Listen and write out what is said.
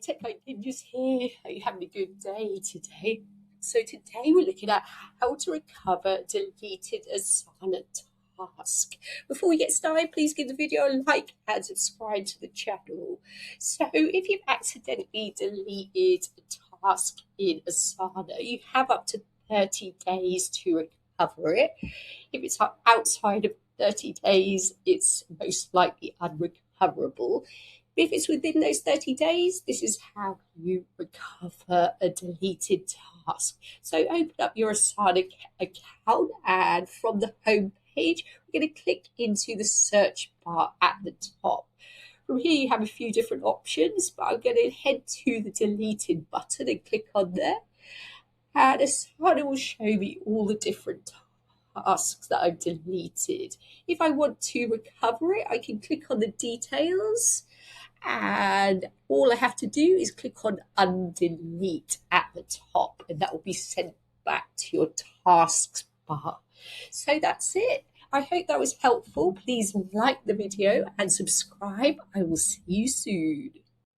Tech Night Ninjas here. Are you having a good day today? So today we're looking at how to recover deleted Asana task. Before we get started, please give the video a like and subscribe to the channel. So if you've accidentally deleted a task in Asana, you have up to 30 days to recover it. If it's outside of 30 days, it's most likely unrecoverable. If it's within those 30 days, this is how you recover a deleted task. So open up your Asana account, and from the home page, we're going to click into the search bar at the top. From here, you have a few different options, but I'm going to head to the deleted button and click on there. And Asana will show me all the different tasks that I've deleted. If I want to recover it, I can click on the details, and all I have to do is click on undelete at the top, and that will be sent back to your tasks bar. So that's it. I hope that was helpful. Please like the video and subscribe. I will see you soon.